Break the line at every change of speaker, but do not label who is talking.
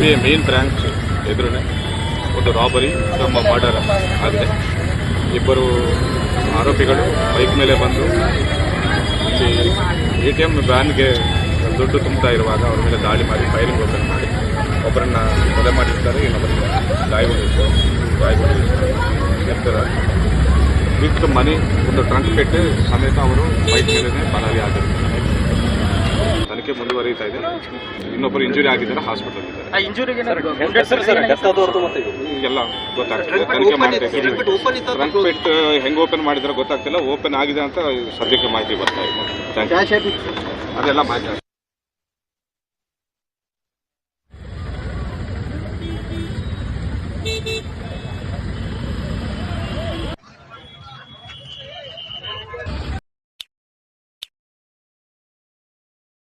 SBI main branch ಎದುರುನೆ ಒಂದು robbery ನಮ್ಮ murder ಆಗಿದೆ. ಇಬ್ಬರು ಆರೋಪಿಗಳು ಬೈಕ್ ಮೇಲೆ ಬಂದು ಇಲ್ಲಿ ATM ವ್ಯಾನ್ಗೆ ದುಡ್ಡು ತುಂಬ್ತಾ ಇರುವಾಗ ಅವ್ರ ಮೇಲೆ ದಾಳಿ ಮಾಡಿ ಫೈರಿಂಗ್ ಓಪನ್ ಮಾಡಿ ಒಬ್ಬರನ್ನ ಕೊಲೆ ಮಾಡಿರ್ತಾರೆ, ಇನ್ನೊಬ್ಬರನ್ನ ಗಾಯಗೊಂಡಿರ್ತಾರೆ. ವಿತ್ ಮನಿ ಒಂದು ಟ್ರಂಕ್ ಪೆಟ್ಟು ಸಮೇತ ಅವರು ಬೈಕ್ ಮೇಲೇ ಪರಾರಿ ಆಗಿರ್ತಾರೆ. ತನಿಖೆ ಮುಂದುವರಿತಾ ಇದೆ. ಇನ್ನೊಬ್ಬರು ಇಂಜುರಿ ಆಗಿದ್ದಾರೆ, ಹಾಸ್ಪಿಟಲ್ ಇದ್ದಾರೆ. ಎಲ್ಲ ಗೊತ್ತಾಗ್ತದೆ, ತನಿಖೆ ಮಾಡ್ತಾ ಇದ್ದೀವಿ. ಟ್ರಂಕ್ ಪೆಟ್ ಹೆಂಗೆ ಓಪನ್ ಮಾಡಿದ್ರೆ ಗೊತ್ತಾಗ್ತಿಲ್ಲ, ಓಪನ್ ಆಗಿದೆ ಅಂತ ಸದ್ಯಕ್ಕೆ ಮಾಹಿತಿ ಬರ್ತಾ ಇದೆ. ಅದೆಲ್ಲ ಮಾಹಿತಿ